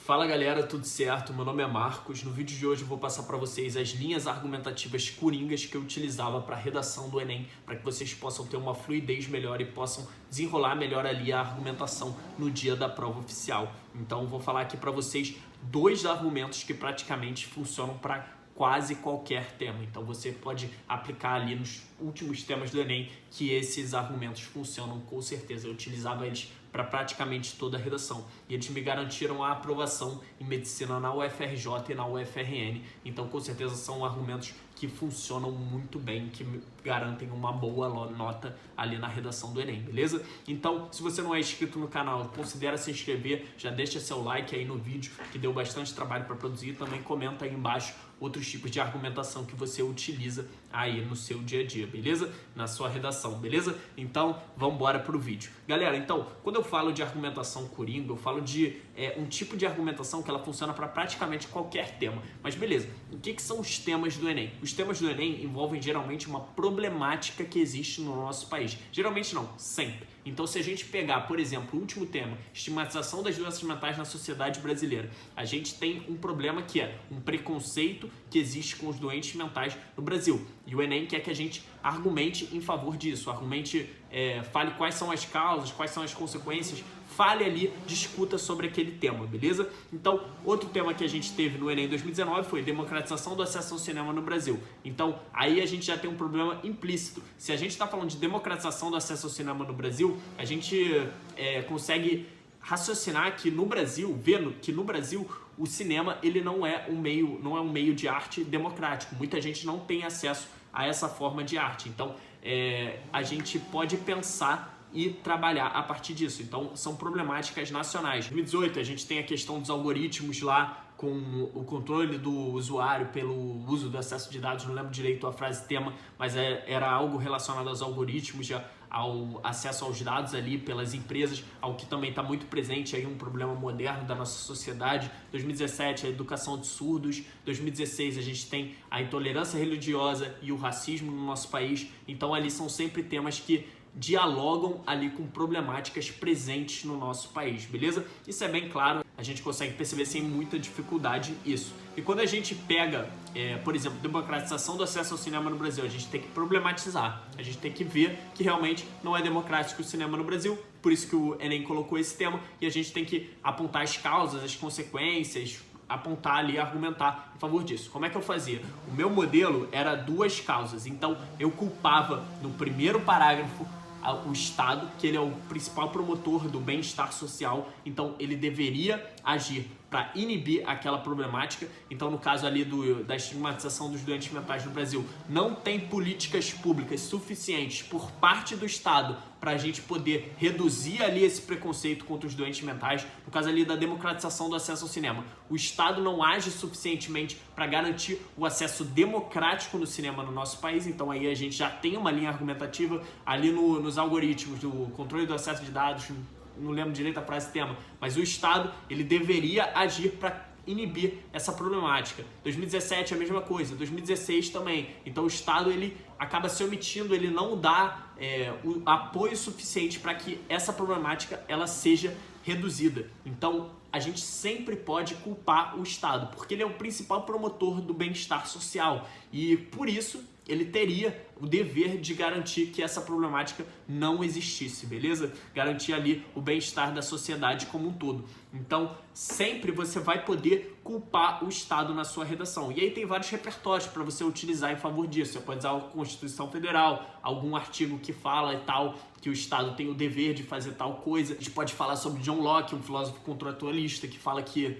Fala galera, tudo certo? Meu nome é Marcos. No vídeo de hoje eu vou passar para vocês as linhas argumentativas coringas que eu utilizava para a redação do Enem, para que vocês possam ter uma fluidez melhor e possam desenrolar melhor ali a argumentação no dia da prova oficial. Então eu vou falar aqui para vocês dois argumentos que praticamente funcionam para quase qualquer tema. Então você pode aplicar ali nos últimos temas do Enem que esses argumentos funcionam com certeza. Eu utilizava eles para praticamente toda a redação e eles me garantiram a aprovação em medicina na UFRJ e na UFRN. Então com certeza são argumentos que funcionam muito bem, que me garantem uma boa nota ali na redação do Enem, beleza? Então, se você não é inscrito no canal, considere se inscrever, já deixa seu like aí no vídeo, que deu bastante trabalho para produzir, também comenta aí embaixo outros tipos de argumentação que você utiliza aí no seu dia a dia, beleza? Na sua redação, beleza? Então, vamos embora pro vídeo. Galera, então, quando eu falo de argumentação coringa, eu falo de um tipo de argumentação que ela funciona para praticamente qualquer tema. Mas beleza, o que são os temas do Enem? Os temas do Enem envolvem geralmente uma problemática que existe no nosso país. Geralmente não, sempre. Então, se a gente pegar, por exemplo, o último tema, estigmatização das doenças mentais na sociedade brasileira, a gente tem um problema que é um preconceito que existe com os doentes mentais no Brasil. E o Enem quer que a gente argumente em favor disso, fale quais são as causas, quais são as consequências, fale ali, discuta sobre aquele tema, beleza? Então, outro tema que a gente teve no Enem 2019 foi democratização do acesso ao cinema no Brasil. Então, aí a gente já tem um problema implícito. Se a gente está falando de democratização do acesso ao cinema no Brasil, a gente consegue raciocinar que no Brasil, o cinema ele não é um meio de arte democrático. Muita gente não tem acesso a essa forma de arte. Então, a gente pode pensar e trabalhar a partir disso. Então, são problemáticas nacionais. Em 2018, a gente tem a questão dos algoritmos lá, com o controle do usuário pelo uso do acesso de dados, não lembro direito a frase tema, mas era algo relacionado aos algoritmos, ao acesso aos dados ali pelas empresas, algo que também está muito presente aí, um problema moderno da nossa sociedade. 2017, a educação de surdos. 2016, a gente tem a intolerância religiosa e o racismo no nosso país. Então, ali são sempre temas que dialogam ali com problemáticas presentes no nosso país, beleza? Isso é bem claro, a gente consegue perceber sem muita dificuldade isso. E quando a gente pega, por exemplo, democratização do acesso ao cinema no Brasil, a gente tem que problematizar, a gente tem que ver que realmente não é democrático o cinema no Brasil, por isso que o Enem colocou esse tema, e a gente tem que apontar as causas, as consequências, apontar ali, argumentar em favor disso. Como é que eu fazia? O meu modelo era duas causas, então eu culpava no primeiro parágrafo o Estado, que ele é o principal promotor do bem-estar social, então ele deveria agir para inibir aquela problemática. Então, no caso ali da estigmatização dos doentes mentais no Brasil, não tem políticas públicas suficientes por parte do Estado para a gente poder reduzir ali esse preconceito contra os doentes mentais. No caso ali da democratização do acesso ao cinema, o Estado não age suficientemente para garantir o acesso democrático no cinema no nosso país. Então aí a gente já tem uma linha argumentativa ali nos algoritmos do controle do acesso de dados, não lembro direito a frase tema, mas o Estado ele deveria agir para inibir essa problemática. 2017 é a mesma coisa, 2016 também. Então o Estado ele acaba se omitindo, ele não dá o apoio suficiente para que essa problemática ela seja reduzida. Então a gente sempre pode culpar o Estado, porque ele é o principal promotor do bem-estar social e por isso ele teria o dever de garantir que essa problemática não existisse, beleza? Garantir ali o bem-estar da sociedade como um todo. Então, sempre você vai poder culpar o Estado na sua redação. E aí tem vários repertórios para você utilizar em favor disso. Você pode usar a Constituição Federal, algum artigo que fala e tal, que o Estado tem o dever de fazer tal coisa. A gente pode falar sobre John Locke, um filósofo contratualista, que fala que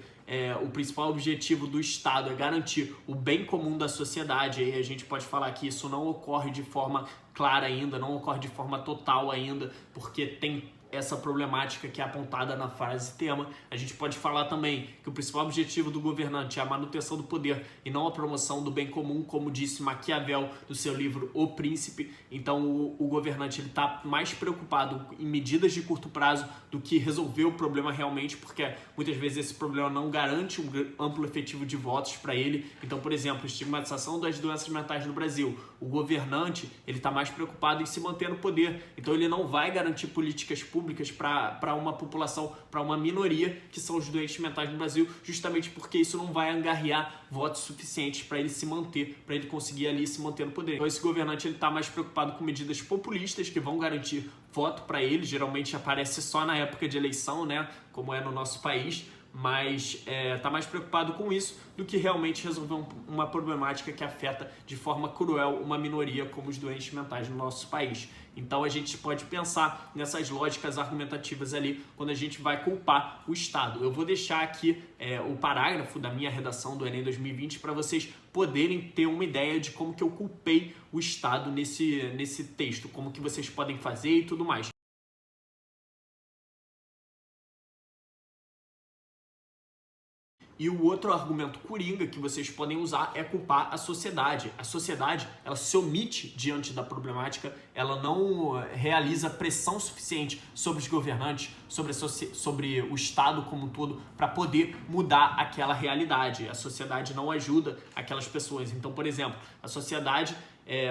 o principal objetivo do Estado é garantir o bem comum da sociedade. Aí a gente pode falar que isso não ocorre de forma clara ainda, não ocorre de forma total ainda, porque tem essa problemática que é apontada na frase tema. A gente pode falar também que o principal objetivo do governante é a manutenção do poder e não a promoção do bem comum, como disse Maquiavel no seu livro O Príncipe. Então o governante está mais preocupado em medidas de curto prazo do que resolver o problema realmente, porque muitas vezes esse problema não garante um amplo efetivo de votos para ele. Então, por exemplo, estigmatização das doenças mentais no Brasil. O governante ele está mais preocupado em se manter no poder, então ele não vai garantir políticas públicas públicas para uma população, para uma minoria, que são os doentes mentais no Brasil, justamente porque isso não vai angariar votos suficientes para ele se manter, para ele conseguir ali se manter no poder. Então esse governante está mais preocupado com medidas populistas que vão garantir voto para ele, geralmente aparece só na época de eleição, né, como é no nosso país, mas está mais preocupado com isso do que realmente resolver uma problemática que afeta de forma cruel uma minoria como os doentes mentais no nosso país. Então a gente pode pensar nessas lógicas argumentativas ali quando a gente vai culpar o Estado. Eu vou deixar aqui o parágrafo da minha redação do Enem 2020 para vocês poderem ter uma ideia de como que eu culpei o Estado nesse texto, como que vocês podem fazer e tudo mais. E o outro argumento coringa que vocês podem usar é culpar a sociedade. A sociedade, ela se omite diante da problemática, ela não realiza pressão suficiente sobre os governantes, sobre o Estado como um todo, para poder mudar aquela realidade. A sociedade não ajuda aquelas pessoas. Então, por exemplo, a sociedade,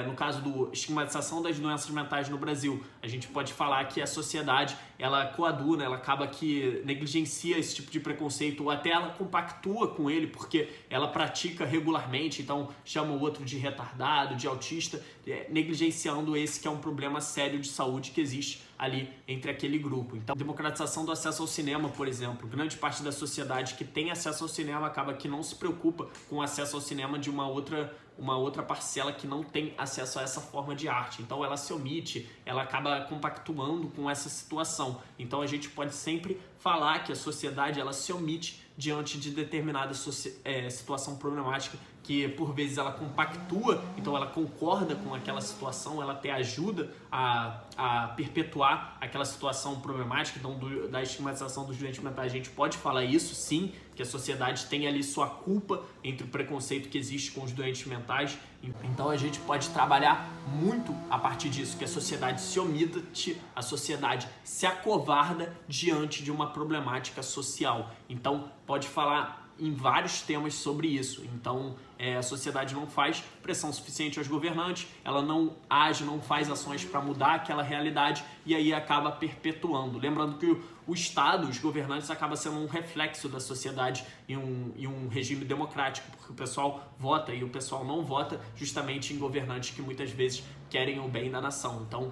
no caso da estigmatização das doenças mentais no Brasil, a gente pode falar que a sociedade, ela coaduna, ela acaba que negligencia esse tipo de preconceito, ou até ela compactua com ele, porque ela pratica regularmente, então chama o outro de retardado, de autista, negligenciando esse que é um problema sério de saúde que existe ali entre aquele grupo. Então, democratização do acesso ao cinema, por exemplo, grande parte da sociedade que tem acesso ao cinema acaba que não se preocupa com o acesso ao cinema de uma outra parcela que não tem acesso a essa forma de arte. Então ela se omite, ela acaba compactuando com essa situação. Então a gente pode sempre falar que a sociedade ela se omite diante de determinada situação problemática, que por vezes ela compactua, então ela concorda com aquela situação, ela até ajuda a perpetuar aquela situação problemática. Então da estigmatização dos doentes mentais a gente pode falar isso sim, que a sociedade tem ali sua culpa entre o preconceito que existe com os doentes mentais. Então a gente pode trabalhar muito a partir disso, que a sociedade se omite, a sociedade se acovarda diante de uma problemática social. Então pode falar em vários temas sobre isso. Então a sociedade não faz pressão suficiente aos governantes, ela não age, não faz ações para mudar aquela realidade e aí acaba perpetuando. Lembrando que o Estado, os governantes, acaba sendo um reflexo da sociedade em um regime democrático, porque o pessoal vota e o pessoal não vota justamente em governantes que muitas vezes querem o bem da nação. Então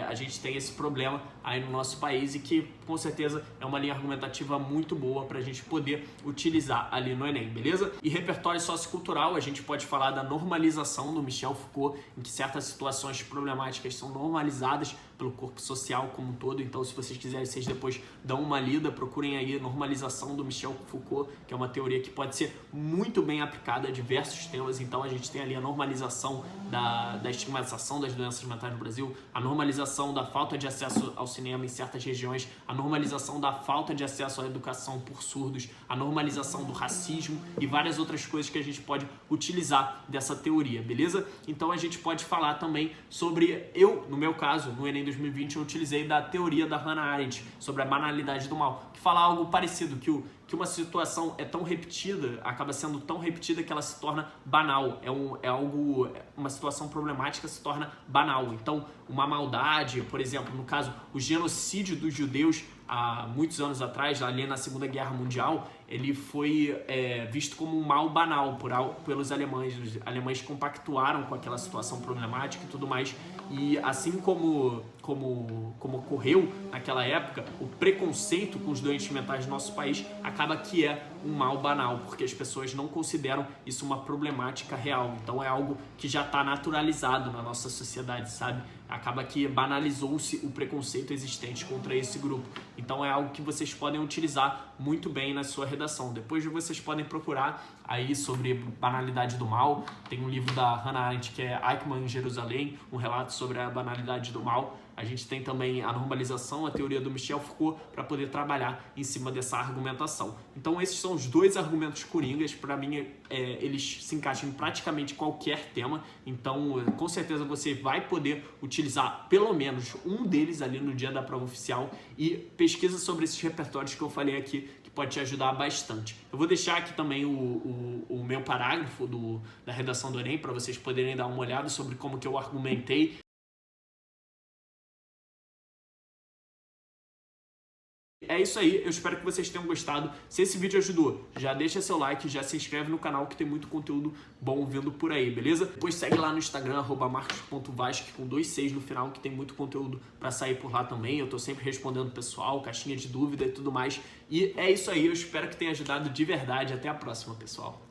a gente tem esse problema aí no nosso país e que com certeza é uma linha argumentativa muito boa para a gente poder utilizar ali no Enem, beleza? E repertório sociocultural, a gente pode falar da normalização do Michel Foucault, em que certas situações problemáticas são normalizadas pelo corpo social como um todo. Então, se vocês quiserem, vocês depois dão uma lida, procurem aí a normalização do Michel Foucault, que é uma teoria que pode ser muito bem aplicada a diversos temas. Então, a gente tem ali a normalização da estigmatização das doenças mentais no Brasil, a normalização da falta de acesso ao cinema em certas regiões, a normalização da falta de acesso à educação por surdos, a normalização do racismo e várias outras coisas que a gente pode utilizar dessa teoria, beleza? Então a gente pode falar também sobre, no meu caso, no Enem 2020, eu utilizei da teoria da Hannah Arendt, sobre a banalidade do mal, que fala algo parecido, que uma situação é tão repetida, acaba sendo tão repetida que ela se torna banal, uma situação problemática se torna banal. Então, uma maldade, por exemplo, no caso, o genocídio dos judeus há muitos anos atrás, ali na Segunda Guerra Mundial, ele foi visto como um mal banal pelos alemães. Os alemães compactuaram com aquela situação problemática e tudo mais. E assim como ocorreu naquela época, o preconceito com os doentes mentais do nosso país acaba que é um mal banal, porque as pessoas não consideram isso uma problemática real. Então é algo que já está naturalizado na nossa sociedade, sabe? Acaba que banalizou-se o preconceito existente contra esse grupo. Então é algo que vocês podem utilizar muito bem na sua redação. Depois vocês podem procurar aí sobre banalidade do mal. Tem um livro da Hannah Arendt que é Eichmann em Jerusalém, um relato sobre a banalidade do mal. A gente tem também a normalização, a teoria do Michel Foucault, para poder trabalhar em cima dessa argumentação. Então esses são os dois argumentos coringas. Para mim, eles se encaixam em praticamente qualquer tema. Então, com certeza você vai poder utilizar pelo menos um deles ali no dia da prova oficial e pesquisa sobre esses repertórios que eu falei aqui, que pode te ajudar bastante. Eu vou deixar aqui também o meu parágrafo da redação do Enem, para vocês poderem dar uma olhada sobre como que eu argumentei É isso aí, eu espero que vocês tenham gostado. Se esse vídeo ajudou, já deixa seu like, já se inscreve no canal que tem muito conteúdo bom vindo por aí, beleza? Depois segue lá no Instagram, @marcos.vasque com 2 Cs no final, que tem muito conteúdo pra sair por lá também. Eu tô sempre respondendo o pessoal, caixinha de dúvida e tudo mais. E é isso aí, eu espero que tenha ajudado de verdade. Até a próxima, pessoal.